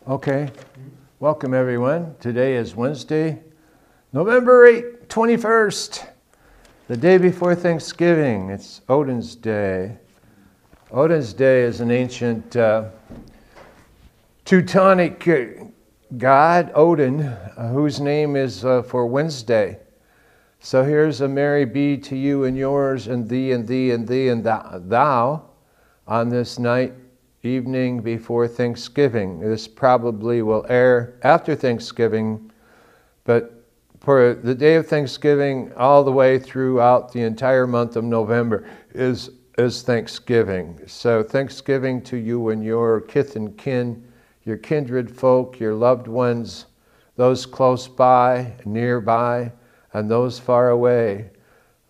Okay, welcome everyone. Today is Wednesday, November 8th, 21st, the day before Thanksgiving. It's Odin's Day. Odin's Day is an ancient Teutonic god, Odin, whose name is for Wednesday. So here's a merry be to you and yours and thee and thee and thee and thou on this night, evening before Thanksgiving. This probably will air after Thanksgiving, but for the day of Thanksgiving all the way throughout the entire month of November is Thanksgiving. So Thanksgiving to you and your kith and kin, your kindred folk, your loved ones, those close by, nearby, and those far away.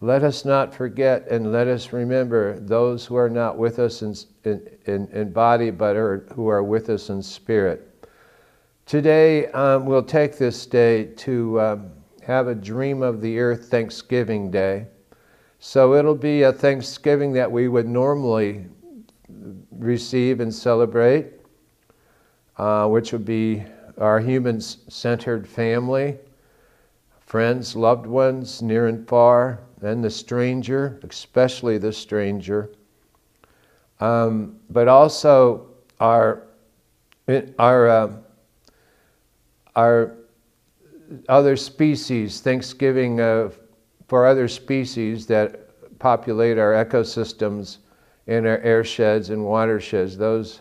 Let us not forget and let us remember those who are not with us in body, but who are with us in spirit. Today, we'll take this day to have a Dream of the Earth Thanksgiving Day. So it'll be a Thanksgiving that we would normally receive and celebrate, which would be our human-centered family, friends, loved ones, near and far, and the stranger, especially the stranger, but also our other species. Thanksgiving for other species that populate our ecosystems and our air sheds and watersheds. Those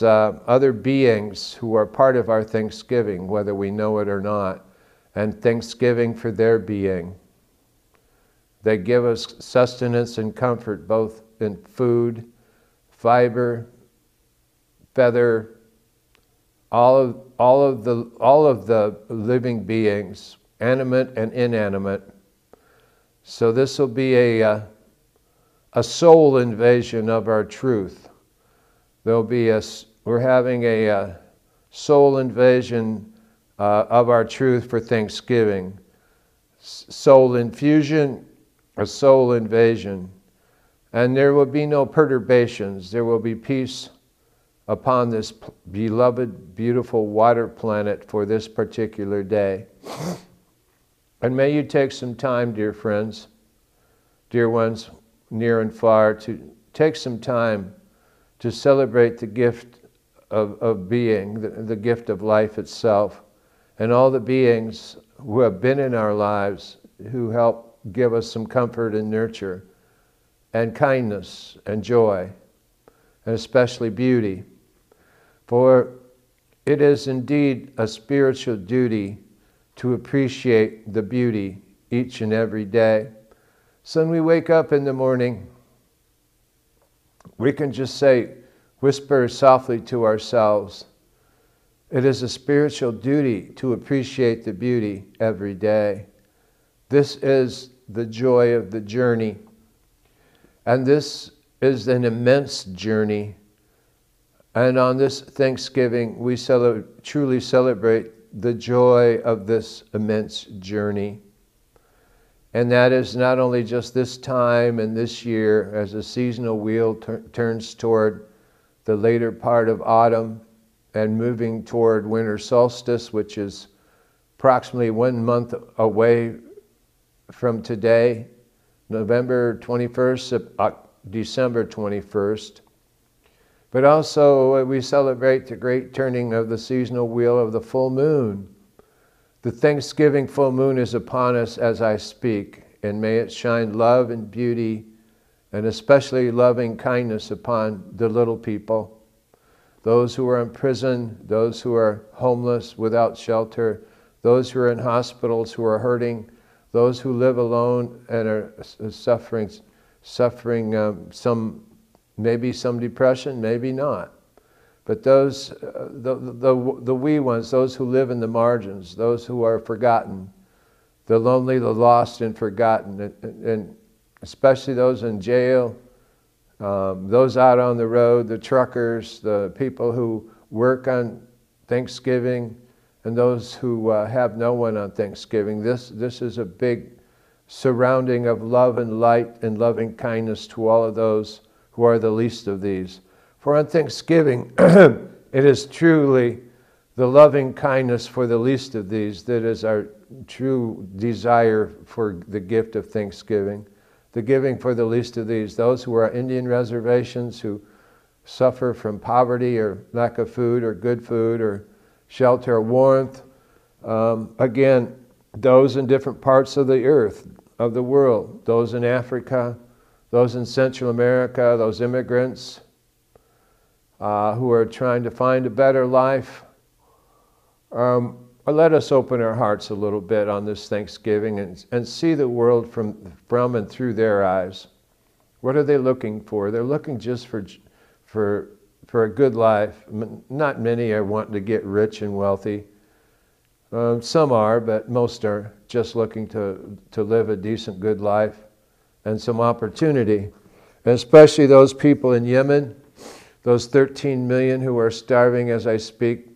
other beings who are part of our Thanksgiving, whether we know it or not, and Thanksgiving for their being. They give us sustenance and comfort, both in food, fiber, feather, all of the living beings, animate and inanimate. So this will be a soul invasion of our truth. We're having a soul invasion of our truth for Thanksgiving. Soul infusion, a soul invasion. And there will be no perturbations. There will be peace upon this beloved, beautiful water planet for this particular day. And may you take some time, dear friends, dear ones, near and far, to take some time to celebrate the gift of being, the gift of life itself, and all the beings who have been in our lives, who help give us some comfort and nurture, and kindness and joy, and especially beauty. For it is indeed a spiritual duty to appreciate the beauty each and every day. So when we wake up in the morning, we can just whisper softly to ourselves, it is a spiritual duty to appreciate the beauty every day. This is the joy of the journey. And this is an immense journey. And on this Thanksgiving, we truly celebrate the joy of this immense journey. And that is not only just this time and this year, as the seasonal wheel turns toward the later part of autumn and moving toward winter solstice, which is approximately 1 month away from today, November 21st, December 21st. But also we celebrate the great turning of the seasonal wheel of the full moon. The Thanksgiving full moon is upon us as I speak, and may it shine love and beauty, and especially loving kindness upon the little people, those who are in prison, those who are homeless, without shelter, those who are in hospitals, who are hurting, those who live alone and are suffering maybe some depression, maybe not. But those, the wee ones, those who live in the margins, those who are forgotten, the lonely, the lost and forgotten, and especially those in jail, those out on the road, the truckers, the people who work on Thanksgiving, and those who have no one on Thanksgiving. This is a big surrounding of love and light and loving kindness to all of those who are the least of these. For on Thanksgiving, It is truly the loving kindness for the least of these that is our true desire for the gift of thanksgiving. The giving for the least of these, those who are Indian reservations, who suffer from poverty or lack of food or good food or shelter or warmth. Again, those in different parts of the earth, of the world, those in Africa, those in Central America, those immigrants who are trying to find a better life. Let us open our hearts a little bit on this Thanksgiving and see the world from and through their eyes. What are they looking for? They're looking just for a good life. Not many are wanting to get rich and wealthy. Some are, but most are just looking to live a decent, good life and some opportunity. And especially those people in Yemen, those 13 million who are starving as I speak.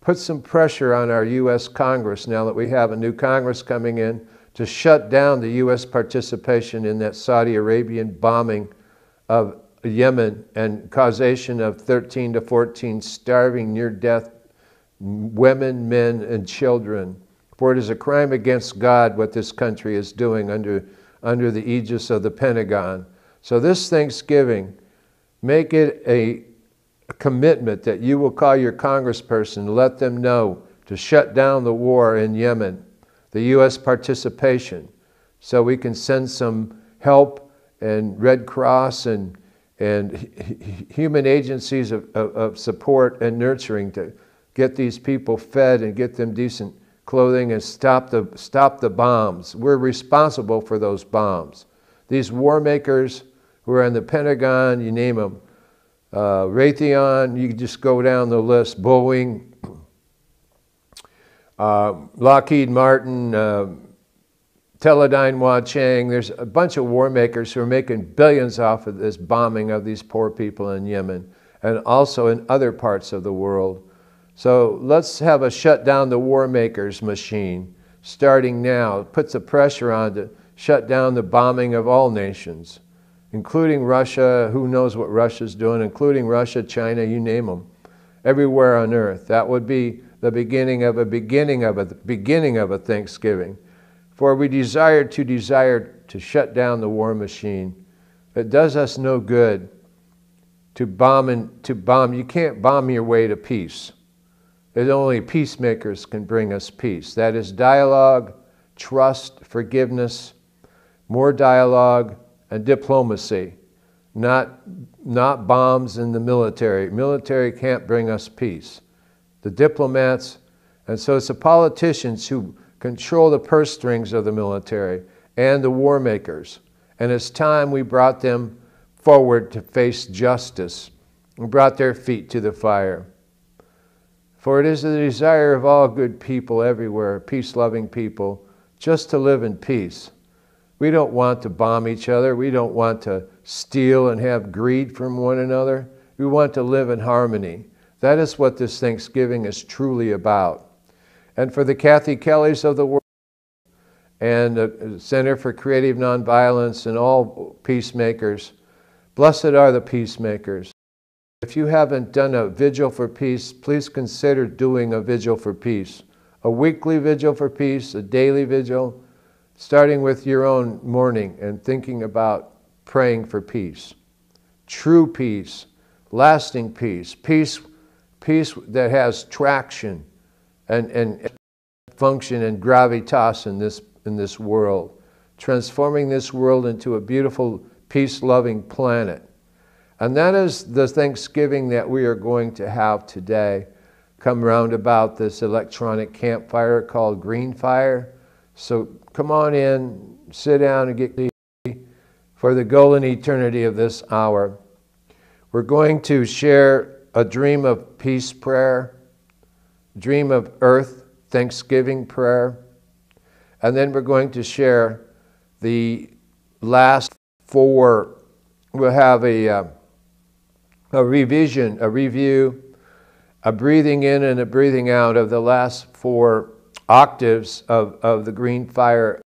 Put some pressure on our U.S. Congress, now that we have a new Congress coming in, to shut down the U.S. participation in that Saudi Arabian bombing of Yemen and causation of 13 to 14 starving near-death women, men, and children. For it is a crime against God what this country is doing under the aegis of the Pentagon. So this Thanksgiving, make it a commitment that you will call your congressperson and let them know to shut down the war in Yemen, the U.S. participation, so we can send some help and Red Cross and human agencies of support and nurturing to get these people fed and get them decent clothing and stop the bombs. We're responsible for those bombs. These war makers who are in the Pentagon, you name them, Raytheon, you can just go down the list, Boeing, Lockheed Martin, Teledyne Wah-Chang. There's a bunch of war makers who are making billions off of this bombing of these poor people in Yemen and also in other parts of the world. So let's have a shut down the war makers machine starting now. It puts the pressure on to shut down the bombing of all nations, including Russia. Who knows what Russia's doing, including Russia, China, you name them, everywhere on earth. That would be the beginning of a Thanksgiving. For we desire to shut down the war machine. It does us no good to bomb. You can't bomb your way to peace. There's only peacemakers can bring us peace. That is dialogue, trust, forgiveness, more dialogue, and diplomacy, not bombs in the military. Military can't bring us peace. The diplomats, and so it's the politicians who control the purse strings of the military and the war makers. And it's time we brought them forward to face justice and brought their feet to the fire. For it is the desire of all good people everywhere, peace-loving people, just to live in peace. We don't want to bomb each other. We don't want to steal and have greed from one another. We want to live in harmony. That is what this Thanksgiving is truly about. And for the Kathy Kellys of the world and the Center for Creative Nonviolence and all peacemakers, blessed are the peacemakers. If you haven't done a vigil for peace, please consider doing a vigil for peace. A weekly vigil for peace, a daily vigil, starting with your own morning and thinking about praying for peace. True peace, lasting peace, peace that has traction and function and gravitas in this world, transforming this world into a beautiful, peace-loving planet. And that is the Thanksgiving that we are going to have today. Come round about this electronic campfire called GreenFire. So come on in, sit down and get ready for the golden eternity of this hour. We're going to share a dream of peace prayer, dream of earth thanksgiving prayer, and then we're going to share the last four. We'll have a revision, a review, a breathing in and a breathing out of the last four octaves of the GreenFire